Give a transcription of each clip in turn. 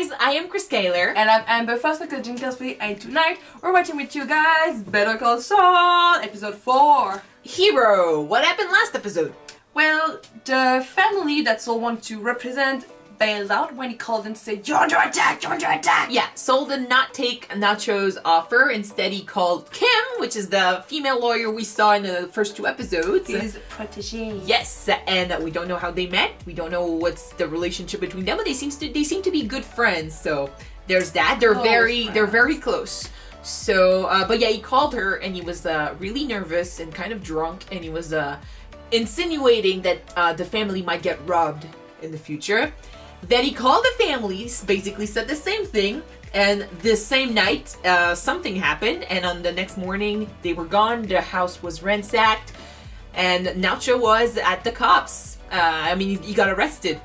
guys, I am Chris Kaler. And I'm Amber Foster, Jim Cosplay, and tonight we're watching with you guys Better Call Saul, episode 4. Hero, what happened last episode? Well, the family that Saul wanted to represent bailed out when he called them to say, "You're under attack, you're under attack!" Yeah, Saul did not take Nacho's offer. Instead, he called Kim, which is the female lawyer we saw in the first 2 episodes. His protege. Yes, and we don't know how they met. We don't know what's the relationship between them, but they seem to be good friends. So there's that. They're very close. So, but yeah, he called her, and he was really nervous and kind of drunk, and he was insinuating that the family might get robbed in the future. Then he called the families, basically said the same thing, and this same night, something happened, and on the next morning, they were gone, the house was ransacked, and Nacho was at the cops. He got arrested.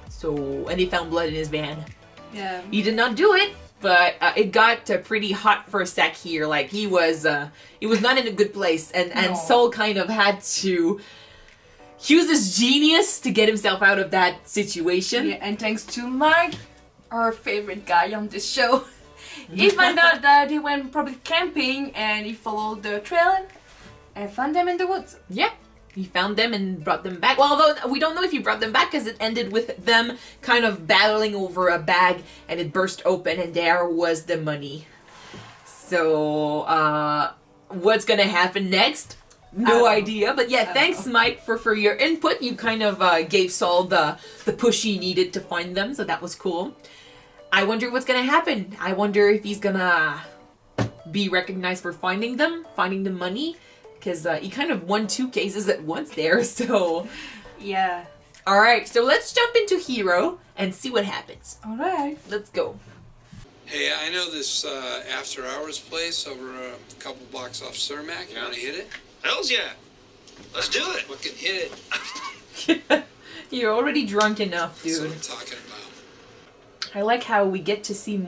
So, and they found blood in his van. Yeah. He did not do it, but it got pretty hot for a sec here. Like, he was not in a good place, and Saul kind of had to use his genius to get himself out of that situation. Yeah, and thanks to Mike, our favorite guy on this show, he found out that he went probably camping and he followed the trail and found them in the woods. Yeah, he found them and brought them back. Well, although we don't know if he brought them back because it ended with them kind of battling over a bag and it burst open and there was the money. So, what's gonna happen next? No idea, but yeah, thanks Mike for your input. You kind of gave Saul the push he needed to find them, so that was cool. I wonder what's gonna happen. I wonder if he's gonna be recognized for finding the money, because he kind of won 2 cases at once there, so... Yeah. Alright, so let's jump into Hero and see what happens. Alright. Let's go. Hey, I know this after-hours place over a couple blocks off Cermak. You want to hit it? Hells yeah. Let's do it. We can hit it. You're already drunk enough, dude. That's what I'm talking about. I like how we get to see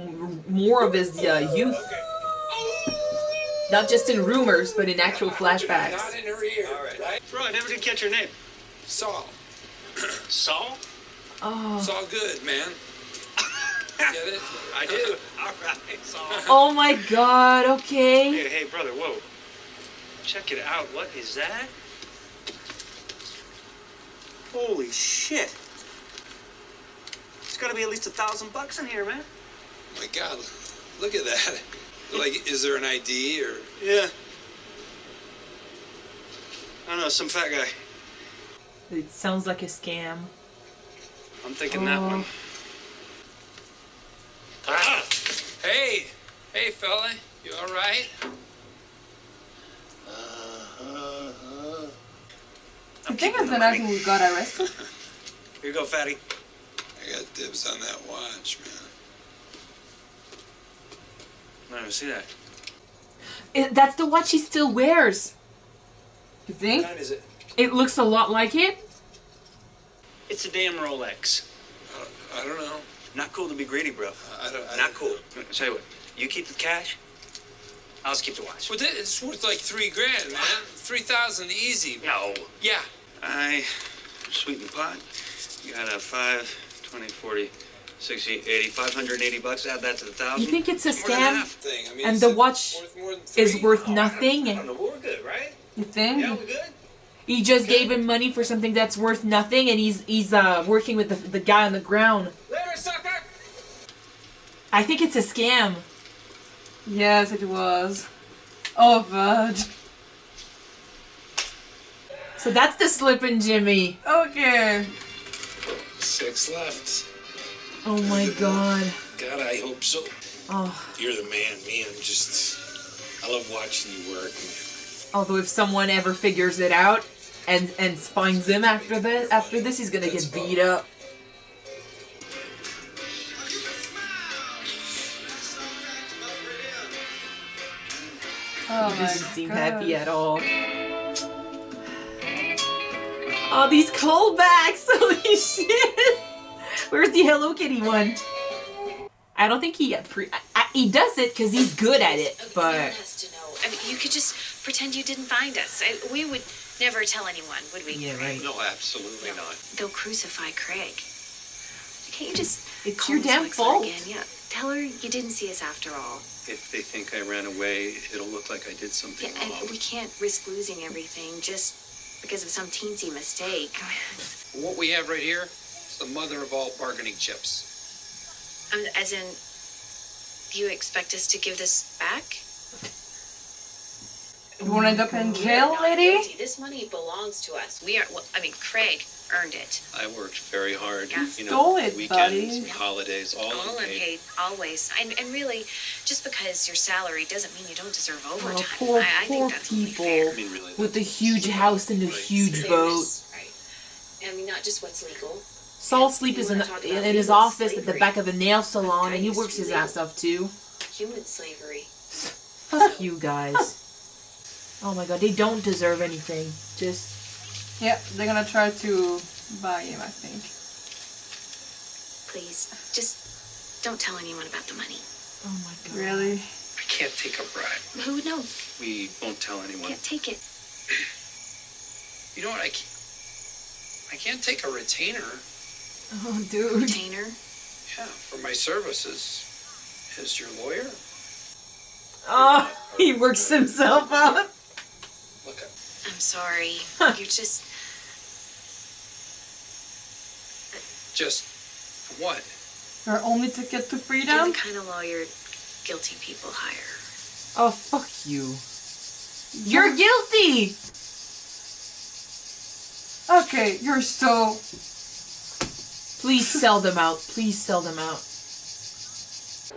more of his youth. Not just in rumors, but in actual flashbacks. Not in her ear. All right. Bro, I never did catch your name. Saul. Saul? Oh. Saul good, man. Get it? I do. All right, Saul. Oh my god, okay. Hey, brother, whoa. Check it out. What is that? Holy shit. It's gotta be at least $1,000 in here, man. My God, look at that. Like, is there an ID or? Yeah. I don't know, some fat guy. It sounds like a scam. I'm thinking that one. Ah! Hey, fella, you all right? I think it's the night we got arrested. Here you go, fatty. I got dibs on that watch, man. I don't see that. That's the watch he still wears. You think? What kind is it? It looks a lot like it. It's a damn Rolex. I don't know. Not cool to be greedy, bro. Not cool. I'll tell you what. You keep the cash. I'll just keep the watch. Well, it's worth like $3,000, man. 3,000 easy. No. Yeah. I sweeten pot. You got a 5, 20, 40, 60, 80, $580. Add that to the 1,000. You think it's a More than scam? half thing. I mean, And is the it watch more than 3? is worth nothing? I don't know, but we're good, right? You think? Yeah, we're good. He just gave him money for something that's worth nothing, and he's working with the guy on the ground. Later, sucker! I think it's a scam. Yes, it was. Oh, God. So that's the slippin' Jimmy. Okay. 6 left. Oh my god. God, I hope so. Oh. You're the man. Me, I love watching you work. Although if someone ever figures it out and finds him after this, he's gonna get beat up. Oh, He doesn't my seem God. happy at all. Oh, these callbacks! Holy shit! Where's the Hello Kitty one? I don't think he does it because he's good at it, but... I mean, you could just pretend you didn't find us. We would never tell anyone, would we? Yeah, right. No, absolutely not. They'll crucify Craig. Can't you just It's call your Miss damn Wexler fault. again? Yeah, tell her you didn't see us after all. If they think I ran away, it'll look like I did something Yeah, wrong. and we can't risk losing everything just because of some teensy mistake. What we have right here is the mother of all bargaining chips. As in, you expect us to give this back? You wanna end up in We're jail, not lady? guilty. This money belongs to us. We are. Well, I mean, Craig earned it. I worked very hard. Yeah. You Stole know, it, weekends buddy. and holidays, all All unpaid. unpaid, always. And really, just because your salary doesn't mean you don't deserve overtime. Poor, I poor think that's only people fair. I mean, really, with the that's huge house and the right. huge boat. Right. I mean, not just what's legal. Saul sleeps in his office at the back of the nail salon, and he works his ass off too. Human slavery. Fuck you guys. Oh my god, they don't deserve anything. Just Yeah, they're gonna try to buy him, I think. Please, just don't tell anyone about the money. oh my god. Really? I can't take a bribe. Who would know? We won't tell anyone. Can't take it. You know what? I can't take a retainer. Oh dude. Retainer. Yeah, for my services as your lawyer. Oh, he works himself out. Look, I'm sorry. You're just. just what? Your only ticket to You're freedom? the kind of lawyer guilty people hire. Oh fuck you. You're guilty. Okay, you're so... Please sell them out. Please sell them out.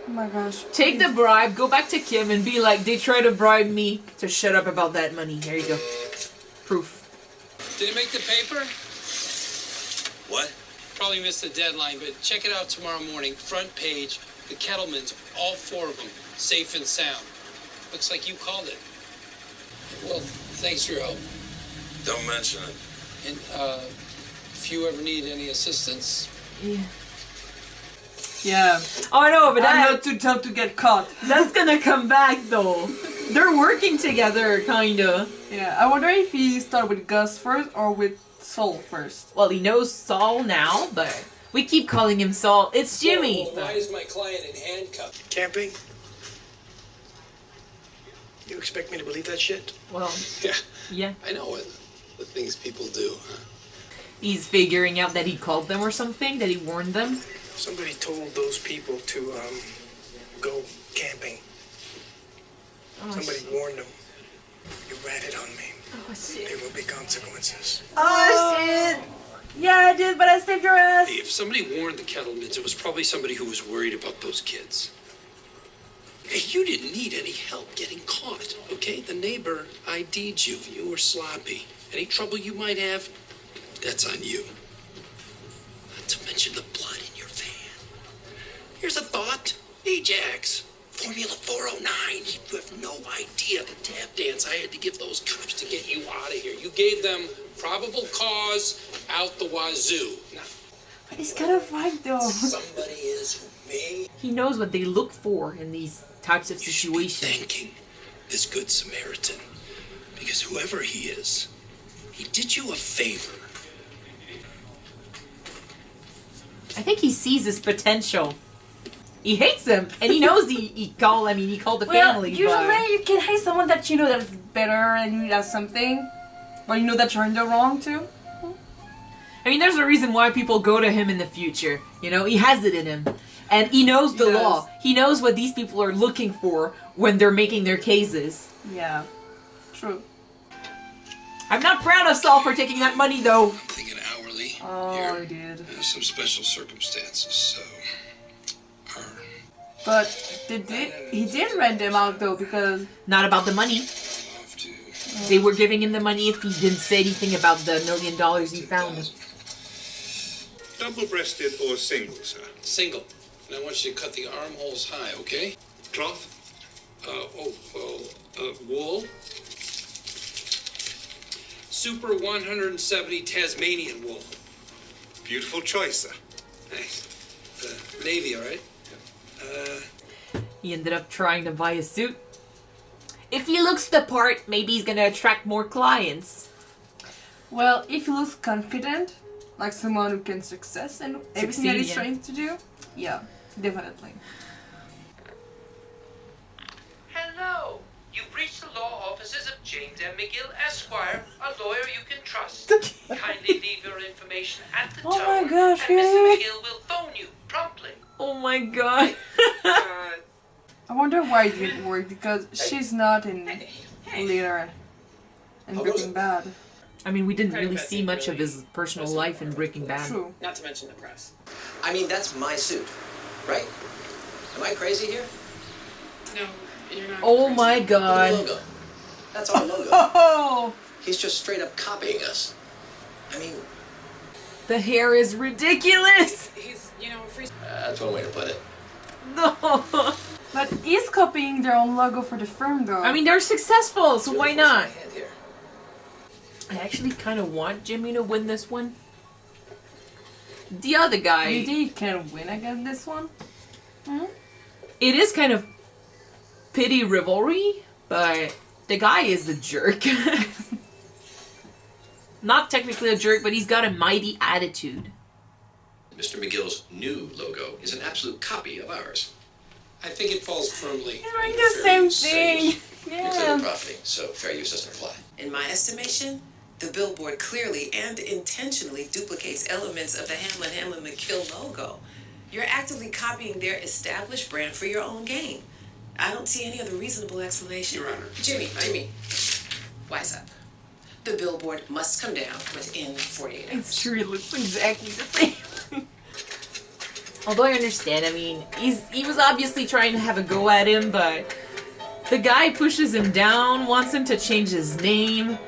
Oh my gosh. Take the bribe, go back to Kim and be like, they tried to bribe me to shut up about that money. There you go. Proof. Did it make the paper? What? Probably missed the deadline, but check it out tomorrow morning. Front page, the Kettlemans, all four of them, safe and sound. Looks like you called it. Well, thanks for your help. Don't mention it. And if you ever need any assistance, Yeah. Yeah. Oh, I know, but I'm that, not too tough to get caught. that's gonna come back though. They're working together, kinda. Yeah, I wonder if he started with Gus first or with Saul first. Well, he knows Saul now, but we keep calling him Saul. It's Jimmy. Well, why is my client in handcuffs? Camping? You expect me to believe that shit? Well, Yeah, yeah. I know it. The things people do. He's figuring out that he called them or something, that he warned them. Somebody told those people to, go camping. Oh, Somebody warned them. You ratted on me. Oh, shit. There will be consequences. Oh, shit. Yeah, I did, but I saved your ass. If somebody warned the Kettlemans, it was probably somebody who was worried about those kids. Hey, you didn't need any help getting caught, okay? The neighbor ID'd you. You were sloppy. Any trouble you might have, that's on you. Not to mention the blood in your van. Here's a thought. Ajax, Formula 409. You have no idea the tap dance I had to give those cops to get you out of here. You gave them probable cause out the wazoo. Now, But he's kind of right though. somebody is who may He knows what they look for in these types of You should be situations. thanking this good Samaritan, because whoever he is, he did you a favor. I think he sees his potential. He hates him, and he knows he called the Well, family. usually but you can hate someone that you know that is better and does something, but you know that you're in the wrong too. I mean, there's a reason why people go to him in the future. You know, he has it in him. And he knows the He does. law. He knows what these people are looking for when they're making their cases. Yeah, true. I'm not proud of Saul for taking that money, though. I'm thinking hourly. Oh, Here. he did. There's some special circumstances, so. But he did rent them out though because Not about the money. Off to They were giving him the money if he didn't say anything about the $1 million he found. Double-breasted or single, sir? single. And I want you to cut the armholes high, okay? Cloth? Wool. Super 170 Tasmanian wool. Beautiful choice, sir. Thanks. Navy, all right? He ended up trying to buy a suit. If he looks the part, maybe he's gonna attract more clients. well, if he looks confident, Like someone who can success in everything that he's yeah. trying to do? Yeah, definitely. Hello. You've reached the law offices of James M. McGill, Esquire, a lawyer you can trust. Kindly leave your information at the Oh tone, my gosh, and Mr. really? McGill will phone you promptly. Oh my god. I wonder why it didn't work, because she's not in Leader and Breaking Bad. I mean, we didn't really see much of his personal life in Breaking Bad. True. Not to mention the press. I mean, that's my suit, right? Am I crazy here? No, you're not. Oh crazy. my The god. logo. That's our logo. Oh! He's just straight up copying us. I mean, The hair is ridiculous. He's, you know, free. that's one way to put it. No. But he's copying their own logo for the firm, though. I mean, they're successful, so why Beautiful not? hand here. I actually kind of want Jimmy to win this one. The other guy, you think he can win against this one? Hmm? it is kind of pity rivalry, but the guy is a jerk. Not technically a jerk, but he's got a mighty attitude. Mr. McGill's new logo is an absolute copy of ours. I think it falls firmly. They're doing the same thing. You're clearly Yeah. profiting, so fair use doesn't apply. In my estimation, the billboard clearly and intentionally duplicates elements of the Hamlin McGill logo. You're actively copying their established brand for your own gain. I don't see any other reasonable explanation. Your Honor. Jimmy, wise up. The billboard must come down within 48 hours. It's true, it looks exactly the same. Although I understand, I mean, he was obviously trying to have a go at him, but the guy pushes him down, wants him to change his name.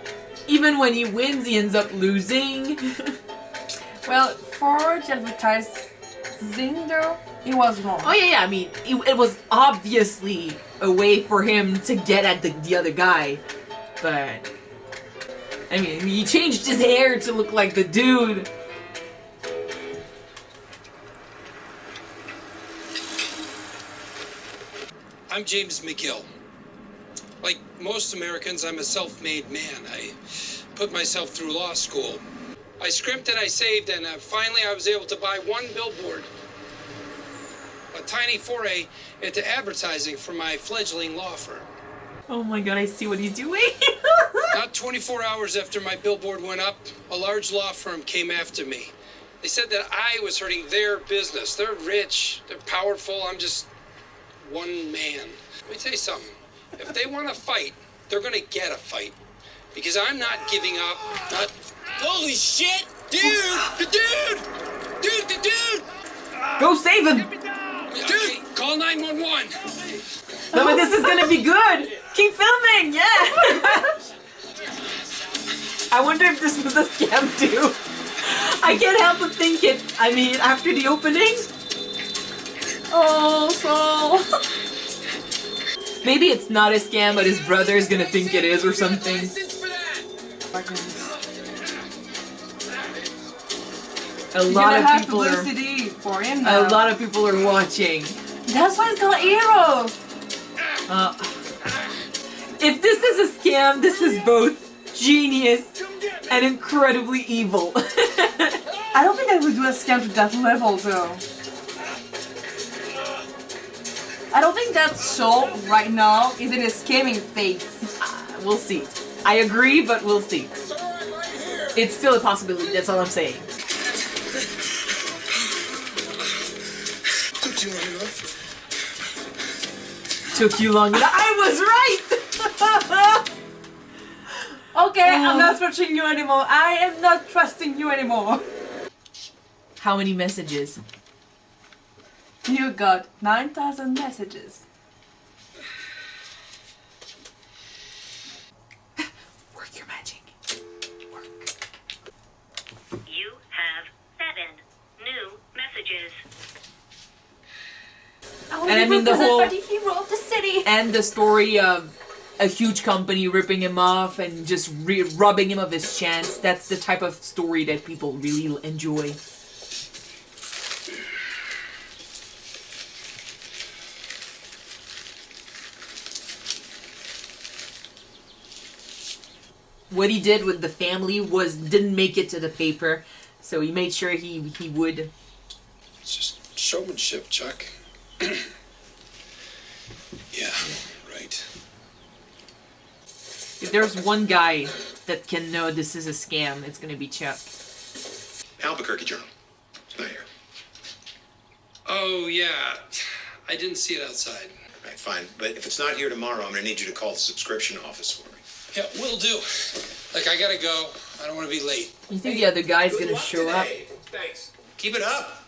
Even when he wins, he ends up losing. Well, for the advertising, though, it was wrong. Oh yeah, I mean, it was obviously a way for him to get at the other guy, but I mean, he changed his hair to look like the dude. I'm James McGill. Like most Americans, I'm a self-made man. I put myself through law school. I scrimped and I saved, and finally I was able to buy one billboard. A tiny foray into advertising for my fledgling law firm. Oh my god, I see what he's doing. Not 24 hours after my billboard went up, a large law firm came after me. They said that I was hurting their business. They're rich, they're powerful, I'm just one man. Let me tell you something. If they want to fight, they're gonna get a fight. Because I'm not giving up. Not. Holy shit! Dude! The dude! Dude, the dude! Go save him! Dude! Call 911! No, but this is gonna be good! Keep filming! Yeah! I wonder if this was a scam too. I can't help but think it. I mean, after the opening. Oh, Saul. Maybe it's not a scam, but his brother is gonna think it is or something. A lot of people are. Publicity for him A now. lot of people are watching. That's why it's called Hero. If this is a scam, this is both genius and incredibly evil. I don't think I would do a scam to that level, though. I don't think that Saul right now is in a scamming phase. We'll see. I agree, but we'll see. It's still a possibility, that's all I'm saying. Took you long enough. I was right! Okay, I'm not trusting you anymore. I am not trusting you anymore. How many messages? You got 9,000 messages. Work your magic. Work. You have 7 new messages. And I mean the whole... The hero of the city. And the story of a huge company ripping him off and just robbing him of his chance. That's the type of story that people really enjoy. What he did with the family didn't make it to the paper. So he made sure he would. It's just showmanship, Chuck. Yeah, right. If there's one guy that can know this is a scam, it's gonna be Chuck. Albuquerque Journal. It's not here. Oh, yeah. I didn't see it outside. All right, fine. But if it's not here tomorrow, I'm gonna need you to call the subscription office for me. Yeah, will do. Like, I gotta go. I don't want to be late. You think the other guy's gonna show up? Thanks. Keep it up.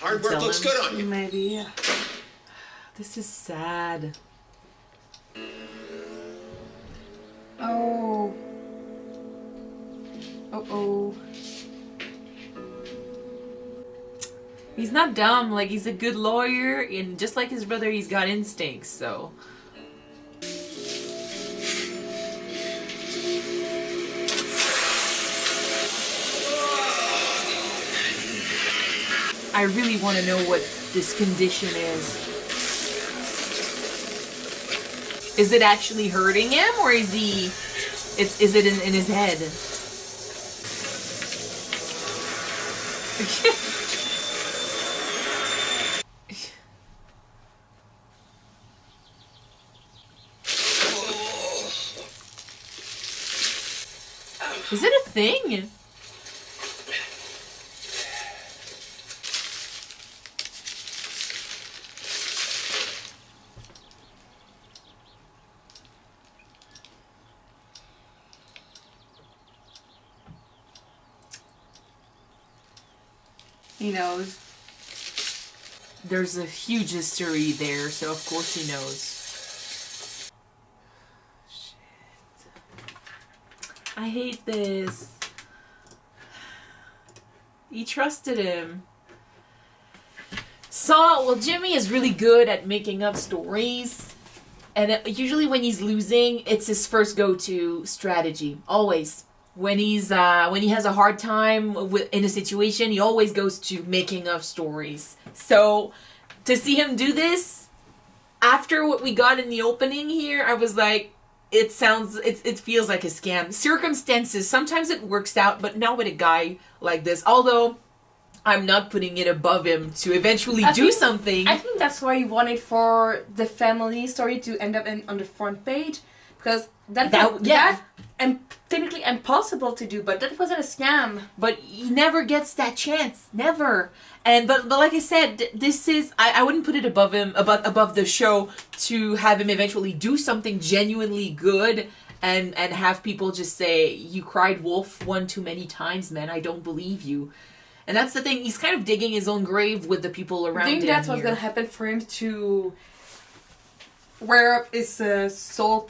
Hard work looks good on you. Maybe, yeah. This is sad. Oh. Uh-oh. He's not dumb, like he's a good lawyer, and just like his brother, he's got instincts, so. I really want to know what this condition is. Is it actually hurting him, or is he... Is it in his head? Is it a thing? He knows. There's a huge history there, so of course he knows. Shit. I hate this. He trusted him. Saul, well, Jimmy is really good at making up stories. And usually when he's losing, it's his first go-to strategy. Always. When he has a hard time in a situation, he always goes to making up stories. So to see him do this after what we got in the opening here, I was like, it feels like a scam. Circumstances, sometimes it works out, but not with a guy like this. Although I'm not putting it above him to eventually do something. I think that's why he wanted for the family story to end up on the front page, because that and technically impossible to do, but that wasn't a scam. But he never gets that chance, never. And but like I said, this is I wouldn't put it above him, above the show, to have him eventually do something genuinely good and have people just say, "You cried wolf one too many times, man. I don't believe you." And that's the thing. He's kind of digging his own grave with the people around him. I think that's what's gonna happen for him to wear up his soul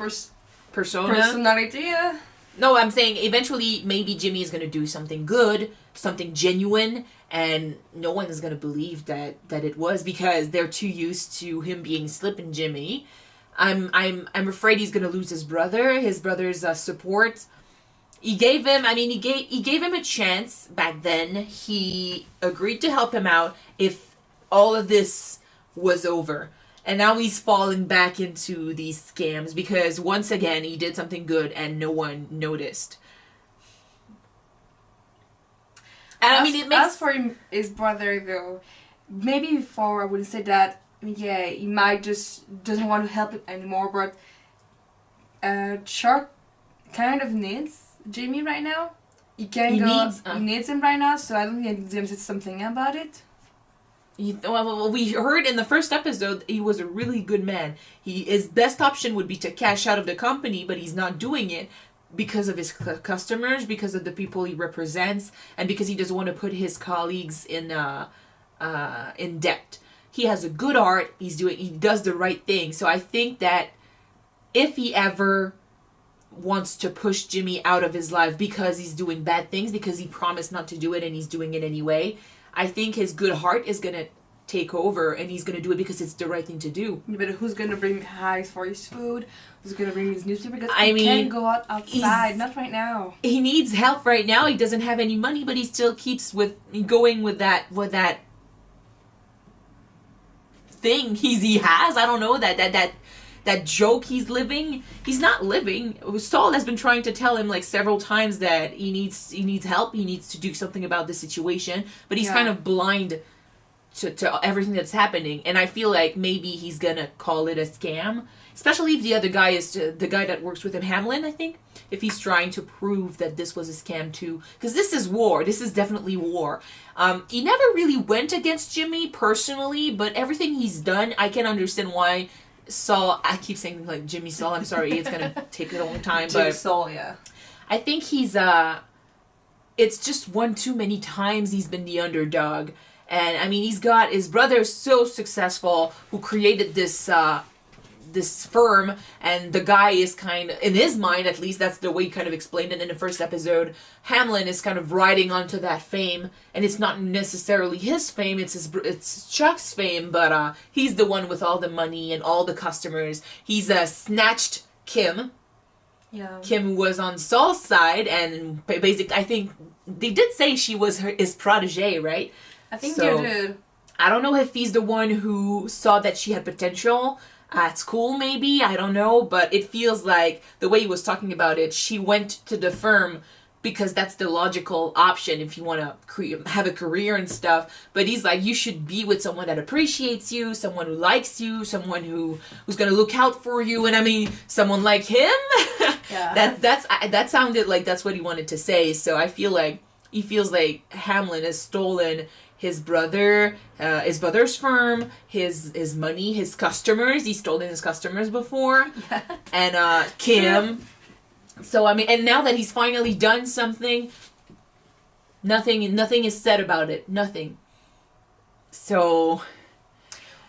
personality. No, I'm saying eventually maybe Jimmy is gonna do something good, something genuine, and no one is gonna believe that it was, because they're too used to him being Slippin' Jimmy. I'm afraid he's gonna lose his brother's support. He gave him a chance back then. He agreed to help him out if all of this was over. And now he's falling back into these scams because once again he did something good and no one noticed. And I mean, it makes... As for his brother though, maybe before I wouldn't say that. Yeah, he might just doesn't want to help him anymore, but Chuck kind of needs Jimmy right now. He needs him right now, so I don't think Jim said something about it. Well, we heard in the first episode he was a really good man. His best option would be to cash out of the company, but he's not doing it because of his customers, because of the people he represents, and because he doesn't want to put his colleagues in debt. He has a good heart. He does the right thing. So I think that if he ever wants to push Jimmy out of his life because he's doing bad things, because he promised not to do it and he's doing it anyway, I think his good heart is going to take over and he's going to do it because it's the right thing to do. Yeah, but who's going to bring highs for his food? Who's going to bring his newspaper? Because he can't go outside. Not right now. He needs help right now. He doesn't have any money, but he still keeps going with that thing he has. I don't know, that that joke he's living, he's not living. Saul has been trying to tell him like several times that he needs help, he needs to do something about the situation, but he's kind of blind to everything that's happening. And I feel like maybe he's gonna call it a scam, especially if the other guy is the guy that works with him, Hamlin, I think, if he's trying to prove that this was a scam too, because this is war. This is definitely war. He never really went against Jimmy personally, but everything he's done, I can understand why Saul, I keep saying like Jimmy Saul, I'm sorry, it's gonna take a long time, Jimmy but Saul, yeah. I think he's it's just one too many times he's been the underdog. And I mean, he's got his brother so successful who created this this firm, and the guy is kind of, in his mind at least, that's the way he kind of explained it in the first episode, Hamlin is kind of riding onto that fame, and it's not necessarily his fame, it's Chuck's fame, but he's the one with all the money and all the customers. He's snatched Kim. Yeah. Kim was on Saul's side, and basically, I think they did say she was his protege, right? I think they did. I don't know if he's the one who saw that she had potential at school, maybe, I don't know, but it feels like the way he was talking about it, she went to the firm because that's the logical option if you want to have a career and stuff. But he's like, you should be with someone that appreciates you, someone who likes you, someone who's going to look out for you. And I mean, someone like him. Yeah. that sounded like that's what he wanted to say. So I feel like he feels like Hamlin has stolen his brother's firm, his money, his customers. He's stolen his customers before. Yeah. And Kim. So I mean, and now that he's finally done something, nothing is said about it. Nothing. So,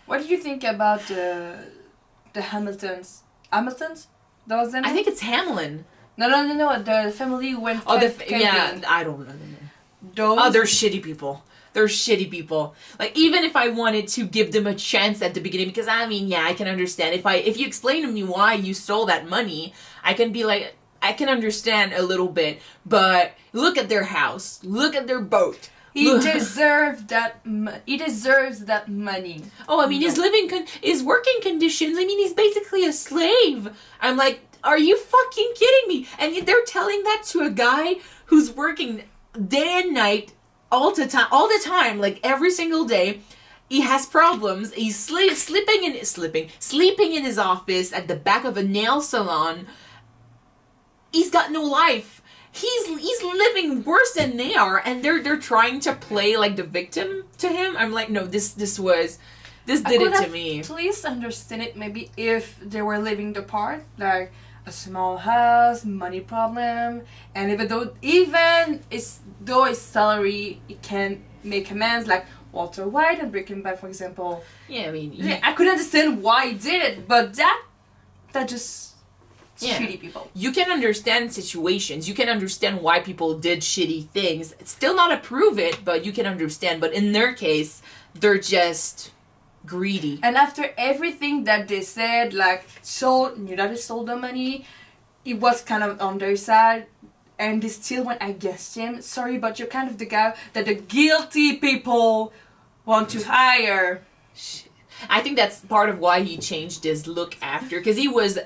what did you think about the Hamiltons? Hamiltons? That was their name? I think it's Hamlin. No. The family went. Camping. Yeah. I don't know. Those. They're shitty people. They're shitty people. Like, even if I wanted to give them a chance at the beginning, because I mean, yeah, I can understand. If you explain to me why you stole that money, I can be like, I can understand a little bit. But look at their house. Look at their boat. He deserves that. He deserves that money. Oh, I mean, his working conditions. I mean, he's basically a slave. I'm like, are you fucking kidding me? And they're telling that to a guy who's working day and night, all the time, like every single day. He has problems. He's sleeping in his office at the back of a nail salon. He's got no life. He's living worse than they are, and they're trying to play like the victim to him. I'm like, no, this did it to me. Please understand it. Maybe if they were living apart, like a small house, money problem, and even though his salary, it can make amends, like Walter White and Breaking Bad, for example. Yeah, I mean, I could understand why he did it, but that just shitty people. You can understand situations. You can understand why people did shitty things. Still not approve it, but you can understand. But in their case, they're just greedy. And after everything that they said, like Saul knew that he stole the money, he was kind of on their side, and they still went against him. Sorry, but you're kind of the guy that the guilty people want to hire. I think that's part of why he changed his look after, because he was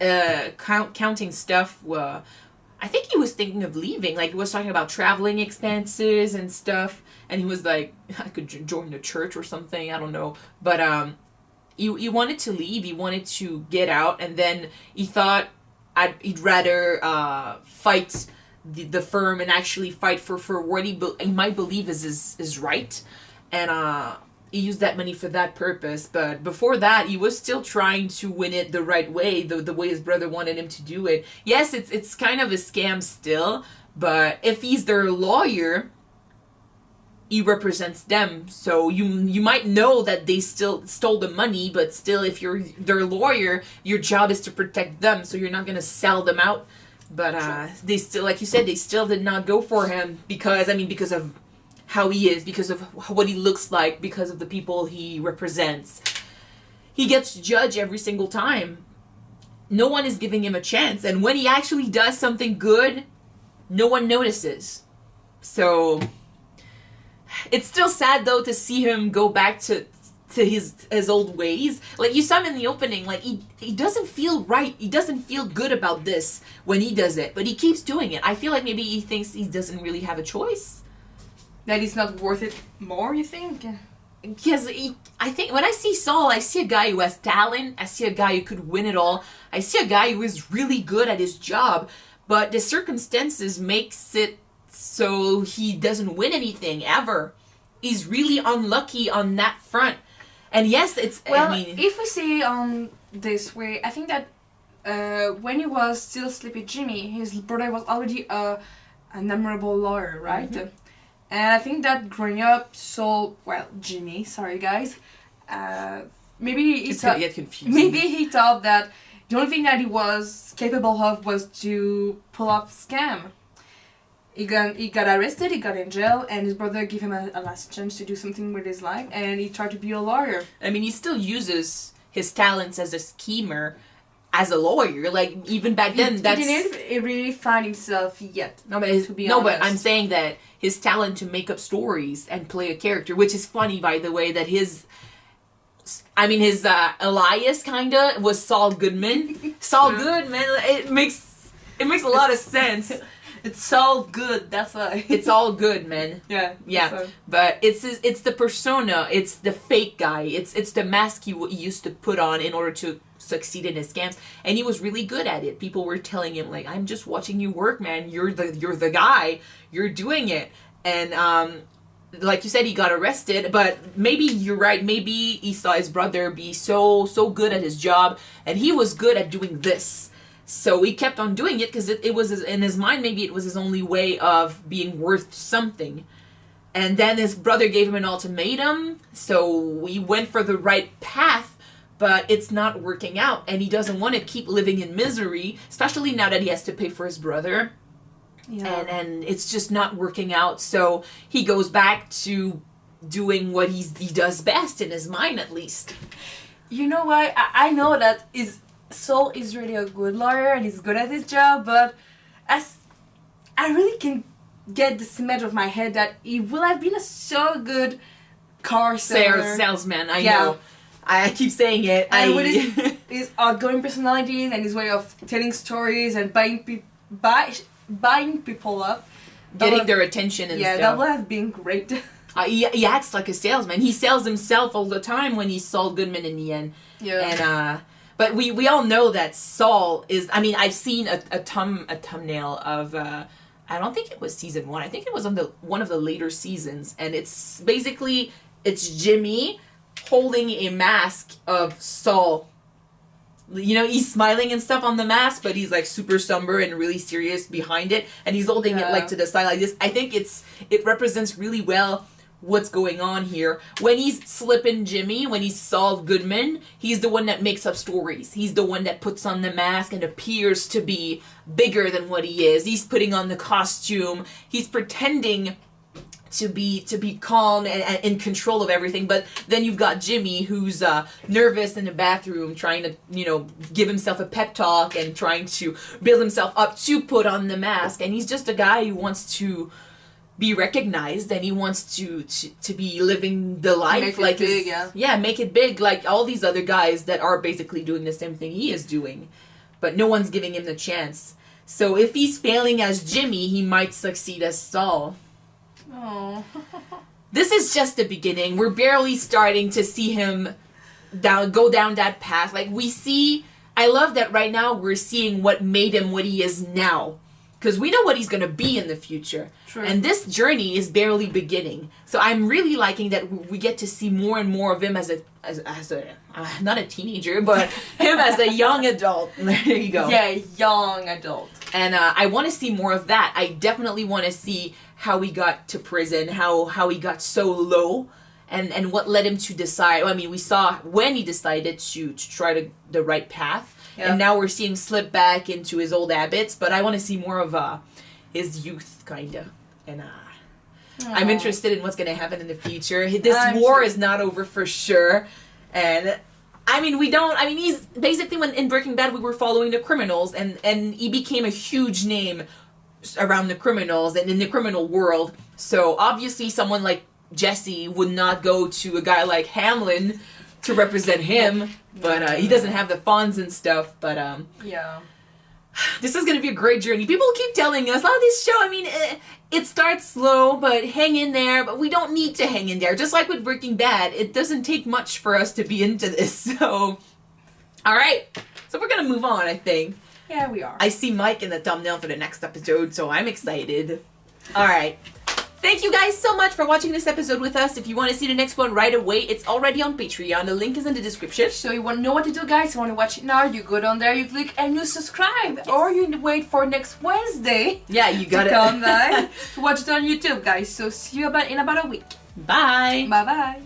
counting stuff. I think he was thinking of leaving. Like, he was talking about traveling expenses and stuff, and he was like, I could join the church or something, I don't know. But he wanted to leave, he wanted to get out, and then he thought he'd rather fight the firm and actually fight for what he might believe is right. And he used that money for that purpose. But before that, he was still trying to win it the right way, the way his brother wanted him to do it. Yes, it's kind of a scam still, but if he's their lawyer, he represents them. So you might know that they still stole the money, but still, if you're their lawyer, your job is to protect them, so you're not going to sell them out. But they still, like you said, they still did not go for him because of how he is, because of what he looks like, because of the people he represents. He gets judged every single time. No one is giving him a chance. And when he actually does something good, no one notices. So it's still sad, though, to see him go back to to his old ways. Like, you saw him in the opening, like, he doesn't feel right. He doesn't feel good about this when he does it, but he keeps doing it. I feel like maybe he thinks he doesn't really have a choice. That he's not worth it more, you think? Because I think when I see Saul, I see a guy who has talent. I see a guy who could win it all. I see a guy who is really good at his job, but the circumstances makes it so he doesn't win anything ever. He's really unlucky on that front. And yes, it's... Well, I mean, if we see this way, I think that when he was still Sleepy Jimmy, his brother was already an admirable lawyer, right? Mm-hmm. And I think that growing up, Jimmy, sorry guys, maybe he thought, get confusing. Maybe he thought that the only thing that he was capable of was to pull off a scam. He got arrested, he got in jail, and his brother gave him a last chance to do something with his life, and he tried to be a lawyer. I mean, he still uses his talents as a schemer, as a lawyer. Like, even back then, he didn't really find himself yet. But I'm saying that his talent to make up stories and play a character, which is funny, by the way, that his Elias kinda was Saul Goodman. Saul Goodman. It makes a lot of sense. It's all good. That's why. It's all good, man. Yeah. But it's the persona. It's the fake guy. It's the mask he used to put on in order to succeed in his scams, and he was really good at it. People were telling him, like, I'm just watching you work, man. You're the guy. You're doing it. And like you said, he got arrested, but maybe you're right. Maybe he saw his brother be so good at his job, and he was good at doing this. So he kept on doing it because it was in his mind, maybe it was his only way of being worth something. And then his brother gave him an ultimatum, so he went for the right path, but it's not working out, and he doesn't want to keep living in misery, especially now that he has to pay for his brother. Yeah. And it's just not working out, so he goes back to doing what he does best, in his mind at least. You know why? I know that Saul is really a good lawyer and he's good at his job, but I really can get this image of my head that he will have been a so good car salesman. I know. I keep saying it. And with his outgoing personality and his way of telling stories and buying people up, getting their attention and stuff. Yeah, that would have been great. He acts like a salesman. He sells himself all the time when he's Saul Goodman in the end. Yeah. But we all know that Saul is... I mean, I've seen a thumbnail of... I don't think it was season 1. I think it was on one of the later seasons. And it's basically... It's Jimmy holding a mask of Saul. You know, he's smiling and stuff on the mask, but he's like super somber and really serious behind it. And he's holding it like to the side like this. I think it represents really well what's going on here. When he's Slippin' Jimmy, when he's Saul Goodman, he's the one that makes up stories. He's the one that puts on the mask and appears to be bigger than what he is. He's putting on the costume. He's pretending to be calm and in control of everything. But then you've got Jimmy, who's nervous in the bathroom, trying to, give himself a pep talk and trying to build himself up to put on the mask. And he's just a guy who wants to be recognized, and he wants to be living the life, make it big, make it big, like all these other guys that are basically doing the same thing he is doing, but no one's giving him the chance. So if he's failing as Jimmy, he might succeed as Saul. Oh. This is just the beginning. We're barely starting to see him go down that path. Like, I love that right now we're seeing what made him what he is now. Because we know what he's going to be in the future. True. And this journey is barely beginning. So I'm really liking that we get to see more and more of him as a not a teenager, but him as a young adult. There you go. Yeah, young adult. And I want to see more of that. I definitely want to see how he got to prison, how he got so low, and what led him to decide. I mean, we saw when he decided to try the right path. Yeah. And now we're seeing him slip back into his old habits, but I want to see more of his youth, kind of. And I'm interested in what's going to happen in the future. This war is not over for sure. And, he's basically, when in Breaking Bad we were following the criminals, and he became a huge name around the criminals and in the criminal world. So, obviously, someone like Jesse would not go to a guy like Hamlin to represent him, but he doesn't have the funds and stuff, but yeah. This is gonna be a great journey. People keep telling us, oh, this show, I mean, it starts slow, but hang in there, but we don't need to hang in there. Just like with Breaking Bad, it doesn't take much for us to be into this, so... Alright, so we're gonna move on, I think. Yeah, we are. I see Mike in the thumbnail for the next episode, so I'm excited. Alright. Thank you guys so much for watching this episode with us. If you want to see the next one right away, it's already on Patreon. The link is in the description. So you want to know what to do, guys? You want to watch it now? You go down there, you click and you subscribe. Yes. Or you wait for next Wednesday. Yeah, you got to come back to watch it on YouTube, guys. So see you in about a week. Bye. Bye-bye.